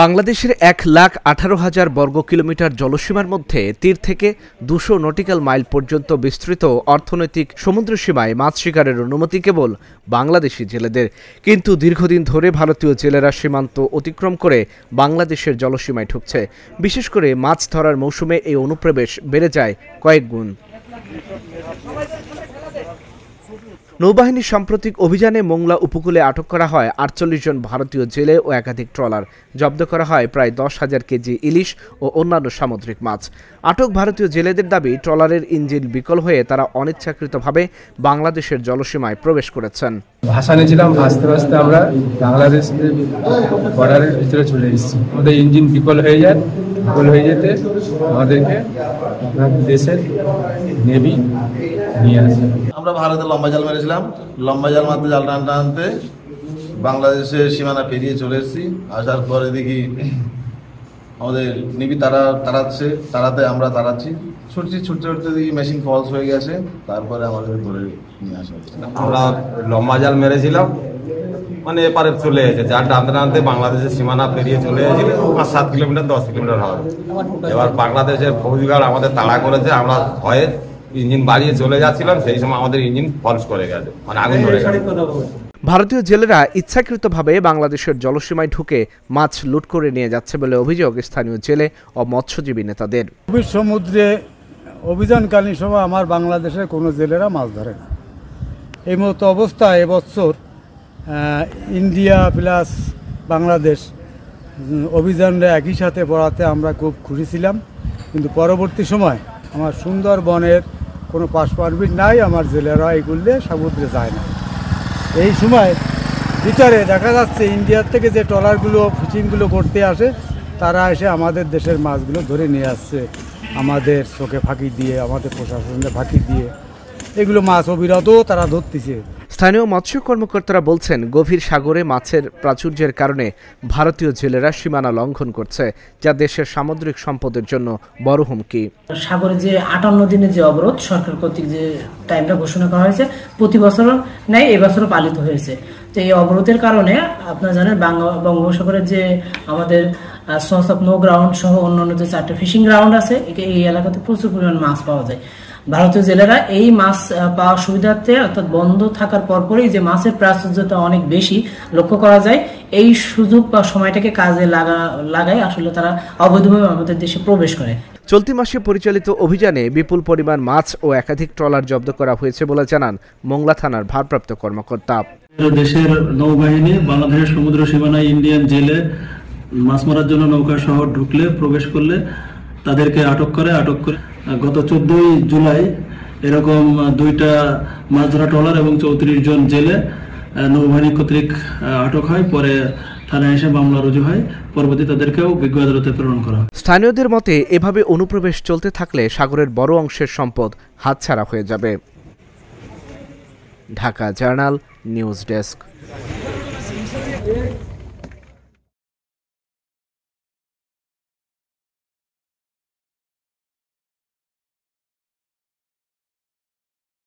বাংলাদেশের 1,18,000 বর্গ কিলোমিটার জলসীমার মধ্যে তীর থেকে 200 নটিক্যাল মাইল পর্যন্ত বিস্তৃত অর্থনৈতিক সমুদ্র সীমায় মাছ শিকারের অনুমতি কেবল বাংলাদেশি জেলেদের। কিন্তু দীর্ঘদিন ধরে ভারতীয় জেলেরা সীমান্ত অতিক্রম করে বাংলাদেশের জলসীমায় ঢুকছে। বিশেষ করে মাছ ধরার মৌসুমে এই অনুপ্রবেশ বেড়ে যায় কয়েক গুণ। নৌবাহিনীর সাম্প্রতিক অভিযানে মোংলা উপকূলে আটক করা হয় 48 জন ভারতীয় জেলে ও একাধিক ট্রলার। জব্দ করা হয় প্রায় 10,000 কেজি ইলিশ ও অন্যান্য সামুদ্রিক মাছ। আটক ভারতীয় জেলেদের দাবি, ট্রলারের ইঞ্জিন বিকল হয়ে তারা অনিচ্ছাকৃতভাবে বাংলাদেশের জলসীমায় প্রবেশ করেছেন। ভাষা নিয়েছিলাম, ভাসতে ভাসতে আমরা বাংলাদেশের বর্ডারের ভিতরে চলে এসেছি। আমাদের ইঞ্জিন বিকল হয়ে যায়, বিকল হয়ে যেতে আমাদেরকে দেশের নেভি নিয়ে আসে। আমরা ভারতে লম্বা জাল মেরেছিলাম, লম্বা জাল মারতে জাল টানতে টানতে বাংলাদেশের সীমানা পেরিয়ে চলে এসেছি। আসার পরে দেখি আমাদের নেভি তাড়াতে আমরা তাড়াচ্ছি, ছুটতে ছুটতে দেখি মেশিন ফলস হয়ে গেছে। তারপরে আমাদের ধরে নিয়ে আসা হয়েছে। আমরা লম্বা জাল মেরেছিলাম, মানে এপারে চলে এসেছে, জাল টানতে টানতে বাংলাদেশের সীমানা পেরিয়ে চলে এসেছিল 5-7 কিলোমিটার 10 কিলোমিটার হবে। এবার বাংলাদেশের ফৌজিগার্ড আমাদের তাড়া করেছে, আমরা ভয়ে ইঞ্জিন বাড়িয়ে চলে যাচ্ছিলাম, সেই সময় আমাদের ইঞ্জিন ফলস করে গেছে, মানে আগুন ধরে গেছে। ভারতীয় জেলেরা ইচ্ছাকৃতভাবে বাংলাদেশের জলসীমায় ঢুকে মাছ লুট করে নিয়ে যাচ্ছে বলে অভিযোগ স্থানীয় জেলে ও মৎস্যজীবী নেতাদের। সমুদ্রে অভিযানকালীন সময় আমার বাংলাদেশের কোনো জেলেরা মাছ ধরে না। এই মতো অবস্থায় এবছর ইন্ডিয়া প্লাস বাংলাদেশ অভিযানটা একই সাথে পড়াতে আমরা খুব খুশি ছিলাম। কিন্তু পরবর্তী সময় আমার সুন্দরবনের কোনো পাস পারমিট নাই, আমার জেলেরা এগুলো সমুদ্রে যায় না। এই সময় ভিতরে দেখা যাচ্ছে ইন্ডিয়ার থেকে যে ট্রলারগুলো ফিশিংগুলো করতে আসে, তারা এসে আমাদের দেশের মাছগুলো ধরে নিয়ে আসছে, আমাদের চোখে ফাঁকি দিয়ে, আমাদের প্রশাসনের ফাঁকি দিয়ে এগুলো মাছ অবিরতও তারা ধরতেছে। স্থানীয় মৎস্য কর্মকর্তারা বলছেন, গভীর সাগরে মাছের প্রাচুর্যের কারণে ভারতীয় জেলেরা সীমানা লঙ্ঘন করছে, যা দেশের সামুদ্রিক সম্পদের জন্য বড় হুমকি। সাগরে যে 58 দিনের যে অবরোধ সরকার কর্তৃক যে টাইমটা ঘোষণা করা হয়েছে, প্রতি বছর নেই এবছরও পালিত হয়েছে। তো এই অবরোধের কারণে আপনারা জানেন বঙ্গোপসাগরের যে আমাদের সোর্স অফ নো গ্রাউন্ড সহ অন্যান্য যে 4টা ফিশিং গ্রাউন্ড আছে, এই এলাকাতে প্রচুর পরিমাণ মাছ পাওয়া যায়। ভারতীয় জেলেরা এই মাছ পাওয়ার সুবিধার্থে, অর্থাৎ বন্ধ থাকার পরপরই যে মাছের প্রাচুর্যতা অনেক বেশি লক্ষ্য করা যায়, এই সুযোগ বা সময়টাকে কাজে লাগায় আসলে তারা অবৈধভাবে আমাদের দেশে প্রবেশ করে। চলতি মাসে পরিচালিত অভিযানে বিপুল পরিমাণ মাছ ও একাধিক ট্রলার জব্দ করা হয়েছে বলে জানান মোংলা থানার ভারপ্রাপ্ত কর্মকর্তা। দেশের নৌবাহিনী বাংলাদেশের সমুদ্র সীমানায় ইন্ডিয়ান জেলে মাছ মারার জন্য নৌকা শহর ঢুকলে, প্রবেশ করলে তাদেরকে আটক করে গত 14 জুলাই এরকম 2টা মাছ ধরা ট্রলার এবং 34 জন জেলে নৌবাহিনী কর্তৃক আটক হয়। পরে থানায় এসে মামলা রুজু হয়, পরবর্তী তাদেরকেও বিজ্ঞ আদালতে প্রেরণ করা হয়। স্থানীয়দের মতে, এভাবে অনুপ্রবেশ চলতে থাকলে সাগরের বড় অংশের সম্পদ হাতছাড়া হয়ে যাবে। Dhaka journal news desk.